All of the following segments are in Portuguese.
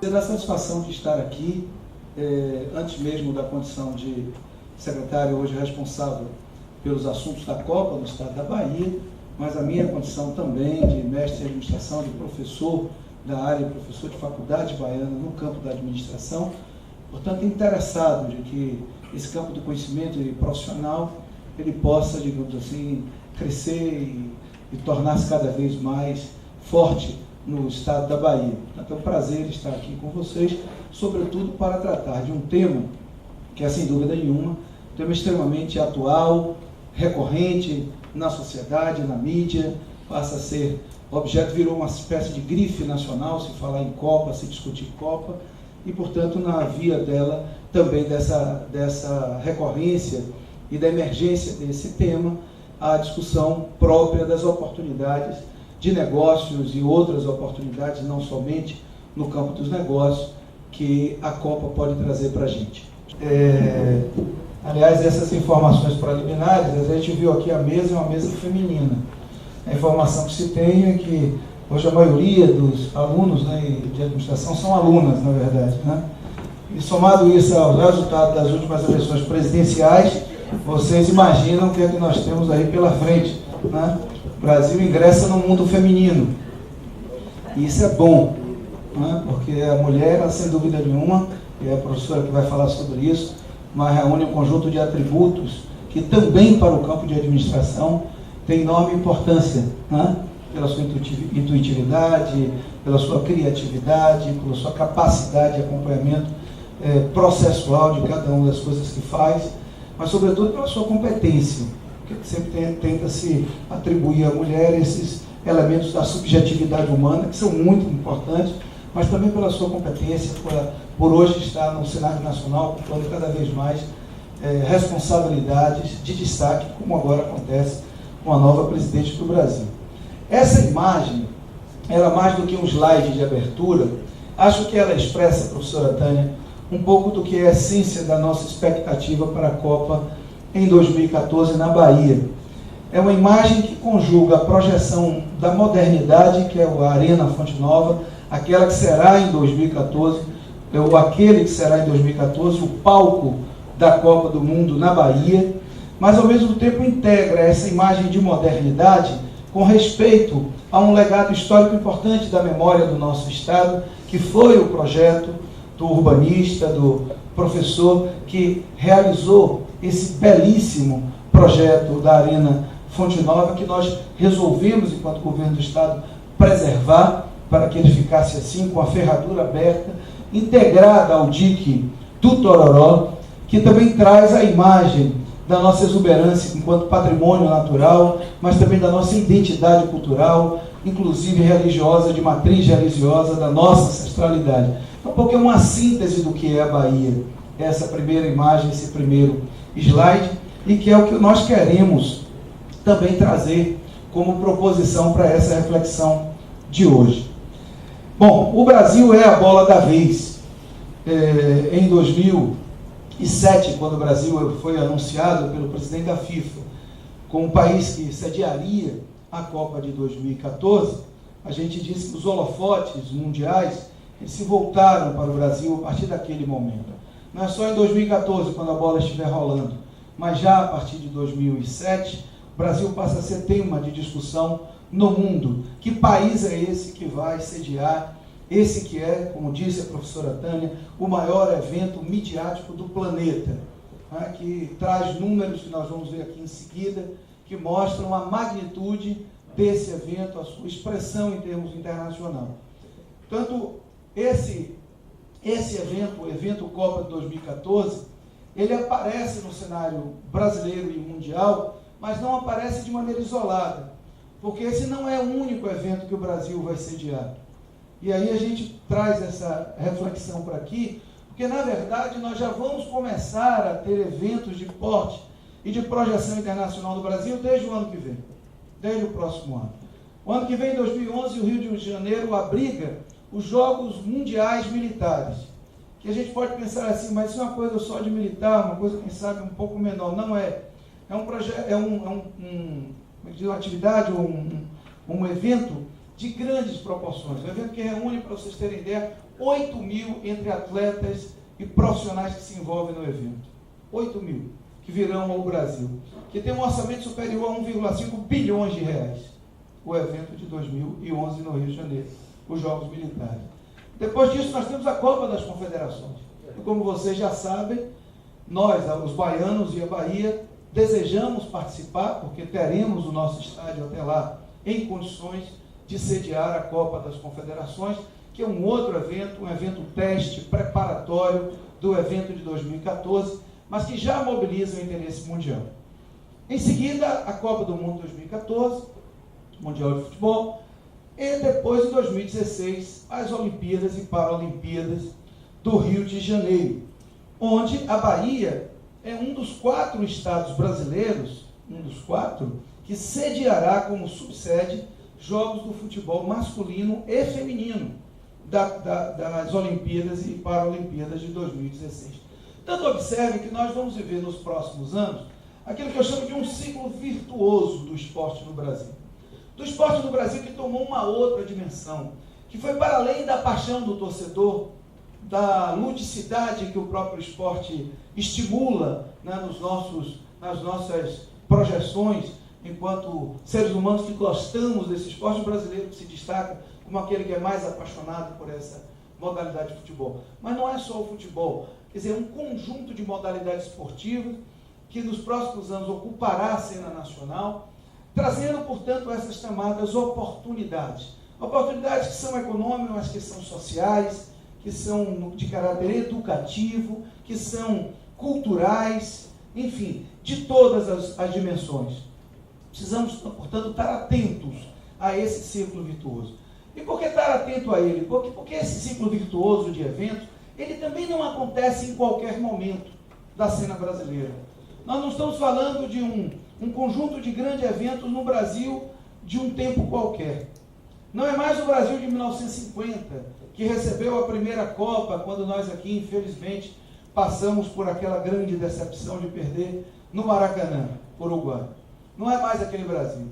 Ter a satisfação de estar aqui, antes mesmo da condição de secretário hoje responsável pelos assuntos da Copa no estado da Bahia, mas a minha condição também de mestre em administração, de professor da área, professor de faculdade baiana no campo da administração, portanto interessado de que esse campo do conhecimento e profissional ele possa, digamos assim, crescer e tornar-se cada vez mais forte no estado da Bahia. Portanto, é um prazer estar aqui com vocês, sobretudo para tratar de um tema que é, sem dúvida nenhuma, um tema extremamente atual, recorrente na sociedade, na mídia, passa a ser objeto, virou uma espécie de grife nacional, se falar em Copa, se discutir Copa, e, portanto, na via dela também dessa recorrência e da emergência desse tema, a discussão própria das oportunidades de negócios e outras oportunidades, não somente no campo dos negócios, que a Copa pode trazer para a gente. Aliás, essas informações preliminares, a gente viu aqui a mesa, é uma mesa feminina. A informação que se tem é que hoje a maioria dos alunos, né, de administração são alunas, na verdade, né? E somado isso aos resultados das últimas eleições presidenciais, vocês imaginam o que é que nós temos aí pela frente, né? O Brasil ingressa no mundo feminino. E isso é bom, né? Porque a mulher, ela, sem dúvida nenhuma, e é a professora que vai falar sobre isso, mas reúne um conjunto de atributos que também para o campo de administração tem enorme importância, né? Pela sua intuitividade, pela sua criatividade, pela sua capacidade de acompanhamento processual de cada uma das coisas que faz, mas sobretudo pela sua competência, porque sempre tenta se atribuir à mulher esses elementos da subjetividade humana, que são muito importantes, mas também pela sua competência, por hoje estar no cenário nacional, ocupando cada vez mais responsabilidades de destaque, como agora acontece com a nova presidente do Brasil. Essa imagem, ela mais do que um slide de abertura, acho que ela expressa, professora Tânia, um pouco do que é a essência da nossa expectativa para a Copa em 2014 na Bahia. É uma imagem que conjuga a projeção da modernidade, que é a Arena Fonte Nova, aquela que será em 2014, ou aquele que será em 2014, o palco da Copa do Mundo na Bahia, mas ao mesmo tempo integra essa imagem de modernidade com respeito a um legado histórico importante da memória do nosso Estado, que foi o projeto do urbanista, do professor que realizou esse belíssimo projeto da Arena Fonte Nova, que nós resolvemos, enquanto governo do Estado, preservar, para que ele ficasse assim, com a ferradura aberta, integrada ao dique do Tororó, que também traz a imagem da nossa exuberância enquanto patrimônio natural, mas também da nossa identidade cultural, inclusive religiosa, de matriz religiosa, da nossa ancestralidade. Então, porque é uma síntese do que é a Bahia, essa primeira imagem, esse primeiro slide, e que é o que nós queremos também trazer como proposição para essa reflexão de hoje. Bom, o Brasil é a bola da vez. Em 2007, quando o Brasil foi anunciado pelo presidente da FIFA como um país que sediaria a Copa de 2014, a gente disse que os holofotes mundiais eles se voltaram para o Brasil a partir daquele momento. Não é só em 2014, quando a bola estiver rolando, mas já a partir de 2007, o Brasil passa a ser tema de discussão no mundo. Que país é esse que vai sediar esse que é, como disse a professora Tânia, o maior evento midiático do planeta, né, que traz números que nós vamos ver aqui em seguida, que mostram a magnitude desse evento, a sua expressão em termos internacionais. Portanto, esse evento, o evento Copa de 2014, ele aparece no cenário brasileiro e mundial, mas não aparece de maneira isolada, porque esse não é o único evento que o Brasil vai sediar. E aí a gente traz essa reflexão para aqui, porque na verdade nós já vamos começar a ter eventos de porte e de projeção internacional no Brasil desde o ano que vem, desde o próximo ano. O ano que vem, em 2011, o Rio de Janeiro abriga os Jogos Mundiais Militares, que a gente pode pensar assim, mas isso é uma coisa só de militar, uma coisa, quem sabe, um pouco menor. Não é. É um projeto, uma atividade, um evento de grandes proporções. Um evento que reúne, para vocês terem ideia, 8 mil entre atletas e profissionais que se envolvem no evento. 8 mil que virão ao Brasil, que tem um orçamento superior a 1,5 bilhões de reais. O evento de 2011 no Rio de Janeiro, os Jogos Militares. Depois disso, nós temos a Copa das Confederações. E como vocês já sabem, nós, os baianos e a Bahia, desejamos participar, porque teremos o nosso estádio até lá em condições de sediar a Copa das Confederações, que é um outro evento, um evento teste preparatório do evento de 2014, mas que já mobiliza o interesse mundial. Em seguida, a Copa do Mundo 2014, Mundial de Futebol, e depois, em 2016, as Olimpíadas e Paralimpíadas do Rio de Janeiro, onde a Bahia é um dos 4 estados brasileiros, que sediará como subsede jogos do futebol masculino e feminino das Olimpíadas e Paralimpíadas de 2016. Tanto observe que nós vamos viver nos próximos anos aquilo que eu chamo de um ciclo virtuoso do esporte no Brasil. Do esporte no Brasil que tomou uma outra dimensão, que foi para além da paixão do torcedor, da ludicidade que o próprio esporte estimula, né, nas nossas projeções, enquanto seres humanos que gostamos desse esporte brasileiro que se destaca como aquele que é mais apaixonado por essa modalidade de futebol. Mas não é só o futebol, quer dizer, é um conjunto de modalidades esportivas que nos próximos anos ocupará a cena nacional, trazendo, portanto, essas chamadas oportunidades. Oportunidades que são econômicas, mas que são sociais, que são de caráter educativo, que são culturais, enfim, de todas as dimensões. Precisamos, portanto, estar atentos a esse ciclo virtuoso. E por que estar atento a ele? Porque esse ciclo virtuoso de eventos, ele também não acontece em qualquer momento da cena brasileira. Nós não estamos falando de um conjunto de grandes eventos no Brasil de um tempo qualquer. Não é mais o Brasil de 1950, que recebeu a primeira Copa, quando nós aqui, infelizmente, passamos por aquela grande decepção de perder no Maracanã, Uruguai. Não é mais aquele Brasil.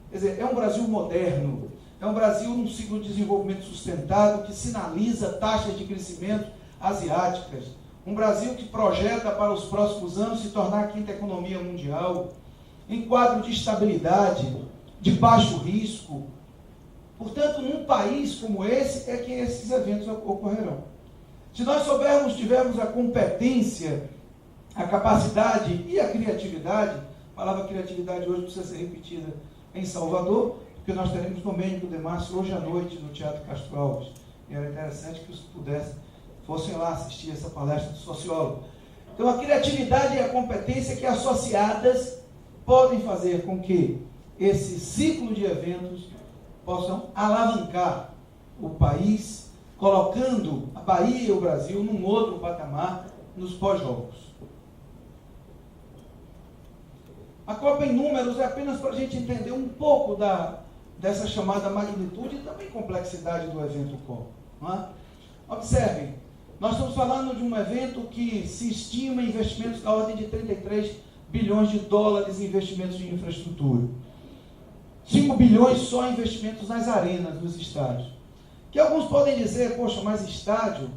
Quer dizer, é um Brasil moderno, é um Brasil num ciclo de desenvolvimento sustentado, que sinaliza taxas de crescimento asiáticas. Um Brasil que projeta para os próximos anos se tornar a 5ª economia mundial, em quadro de estabilidade, de baixo risco. Portanto, num país como esse, é que esses eventos ocorrerão. Se nós tivermos a competência, a capacidade e a criatividade, a palavra criatividade hoje precisa ser repetida em Salvador, porque nós teremos Domênico de Márcio hoje à noite no Teatro Castro Alves. E era interessante que os fossem lá assistir essa palestra do sociólogo. Então, a criatividade e a competência que associadas podem fazer com que esse ciclo de eventos possam alavancar o país, colocando a Bahia e o Brasil num outro patamar nos pós-jogos. A Copa em números é apenas para a gente entender um pouco dessa chamada magnitude e também complexidade do evento Copa. Não é? Observem, nós estamos falando de um evento que se estima investimentos da ordem de 33 bilhões de dólares em investimentos de infraestrutura. 5 bilhões só em investimentos nas arenas dos estádios. Que alguns podem dizer, poxa, mas estádio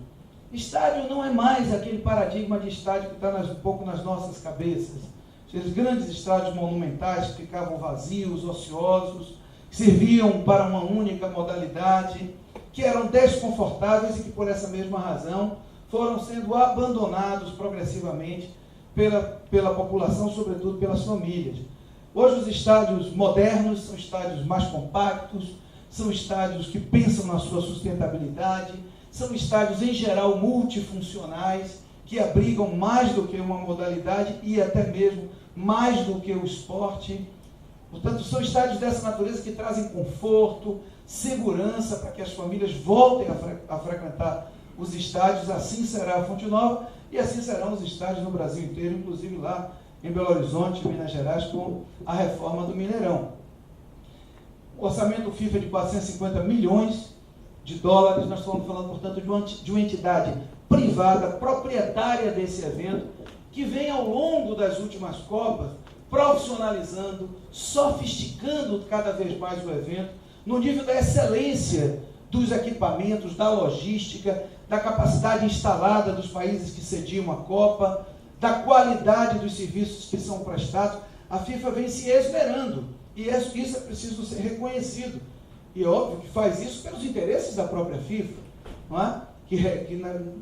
não é mais aquele paradigma de estádio que está um pouco nas nossas cabeças. Aqueles grandes estádios monumentais que ficavam vazios, ociosos, que serviam para uma única modalidade, que eram desconfortáveis e que, por essa mesma razão, foram sendo abandonados progressivamente pela população, sobretudo pelas famílias. Hoje os estádios modernos são estádios mais compactos, são estádios que pensam na sua sustentabilidade, são estádios em geral multifuncionais, que abrigam mais do que uma modalidade e até mesmo mais do que o esporte. Portanto, são estádios dessa natureza que trazem conforto, segurança para que as famílias voltem a frequentar os estádios. Assim será a Fonte Nova e assim serão os estádios no Brasil inteiro, inclusive lá em Belo Horizonte, Minas Gerais, com a reforma do Mineirão. O orçamento FIFA é de 450 milhões de dólares. Nós estamos falando, portanto, de uma entidade privada, proprietária desse evento, que vem ao longo das últimas Copas profissionalizando, sofisticando cada vez mais o evento, no nível da excelência dos equipamentos, da logística, da capacidade instalada dos países que sediam a Copa, da qualidade dos serviços que são prestados. A FIFA vem se esmerando, e isso é preciso ser reconhecido. E é óbvio que faz isso pelos interesses da própria FIFA, não é? que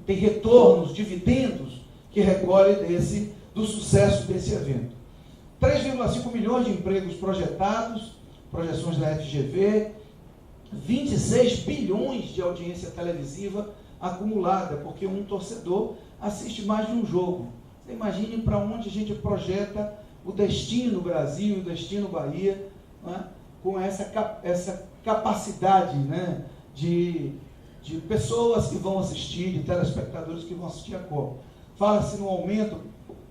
tem retornos, dividendos, que recolhe do sucesso desse evento. 3,5 milhões de empregos projetados, projeções da FGV, 26 bilhões de audiência televisiva acumulada, porque um torcedor assiste mais de um jogo. Você imagine para onde a gente projeta o destino Brasil, o destino Bahia, né, com essa capacidade, né, de pessoas que vão assistir, de telespectadores que vão assistir a Copa. Fala-se no aumento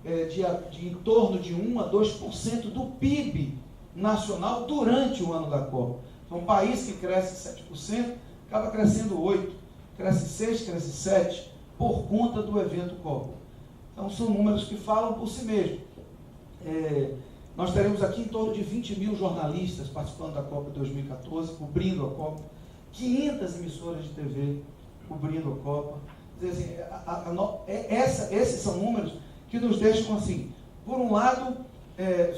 de em torno de 1 a 2% do PIB nacional durante o ano da Copa. Então, um país que cresce 7%, acaba crescendo 8%, cresce 6%, cresce 7%, por conta do evento Copa. Então, são números que falam por si mesmos. Nós teremos aqui em torno de 20 mil jornalistas participando da Copa 2014, cobrindo a Copa, 500 emissoras de TV cobrindo a Copa. Quer dizer, esses são números que nos deixam, assim, por um lado,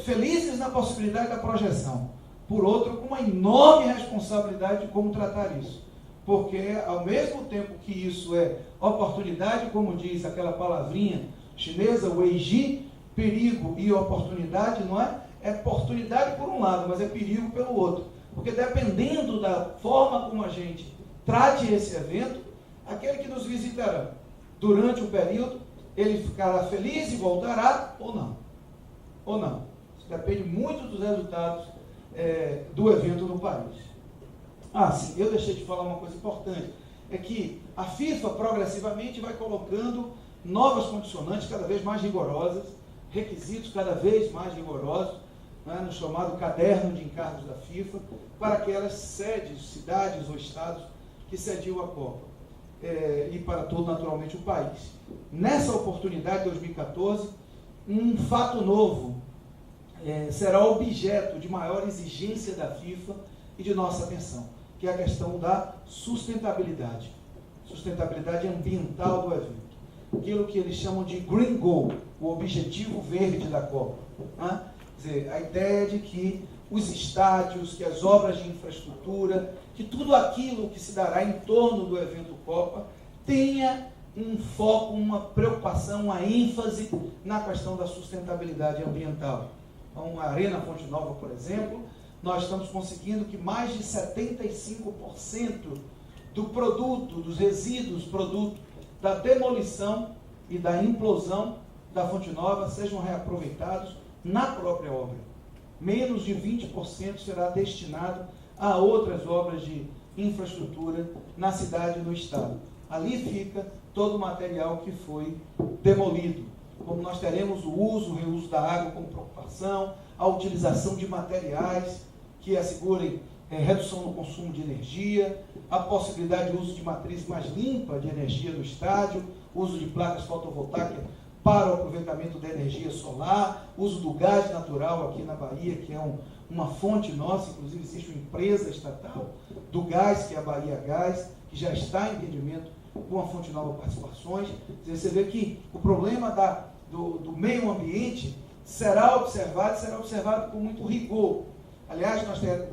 felizes na possibilidade da projeção, por outro, com uma enorme responsabilidade de como tratar isso. Porque, ao mesmo tempo que isso é oportunidade, como diz aquela palavrinha chinesa, weiji, perigo e oportunidade, não é? É oportunidade por um lado, mas é perigo pelo outro. Porque dependendo da forma como a gente trate esse evento, aquele que nos visitará durante o período, ele ficará feliz e voltará ou não. Ou não. Isso depende muito dos resultados do evento no país. Sim, eu deixei de falar uma coisa importante. É que a FIFA progressivamente vai colocando novas condicionantes cada vez mais rigorosas, requisitos cada vez mais rigorosos, né, no chamado caderno de encargos da FIFA, para aquelas sedes, cidades ou estados que sediam a Copa. E para todo, naturalmente, o país. Nessa oportunidade, 2014, um fato novo será objeto de maior exigência da FIFA e de nossa atenção, que é a questão da sustentabilidade ambiental do evento. Aquilo que eles chamam de Green Goal, o objetivo verde da Copa. Né? Quer dizer, a ideia de que os estádios, que as obras de infraestrutura, que tudo aquilo que se dará em torno do evento Copa tenha um foco, uma preocupação, uma ênfase na questão da sustentabilidade ambiental. Então, a Arena Fonte Nova, por exemplo, nós estamos conseguindo que mais de 75% do produto, dos resíduos, produto da demolição e da implosão da Fonte Nova sejam reaproveitados na própria obra. Menos de 20% será destinado a outras obras de infraestrutura na cidade e no estado. Ali fica todo o material que foi demolido. Como nós teremos o reuso da água como preocupação, a utilização de materiais que assegurem redução no consumo de energia, a possibilidade de uso de matriz mais limpa de energia no estádio, uso de placas fotovoltaicas para o aproveitamento da energia solar, uso do gás natural aqui na Bahia, que é uma fonte nossa, inclusive existe uma empresa estatal do gás, que é a Bahia Gás, que já está em entendimento com a Fonte Nova Participações. Você vê que o problema do meio ambiente será observado com muito rigor. Aliás,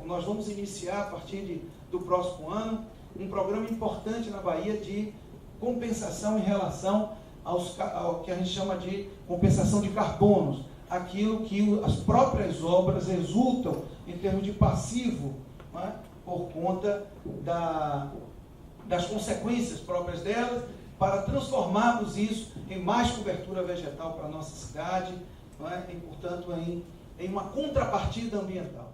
nós vamos iniciar, a partir do próximo ano, um programa importante na Bahia de compensação em relação ao que a gente chama de compensação de carbonos, aquilo que as próprias obras resultam em termos de passivo, né, por conta das consequências próprias delas, para transformarmos isso em mais cobertura vegetal para a nossa cidade, né, e, portanto, em uma contrapartida ambiental.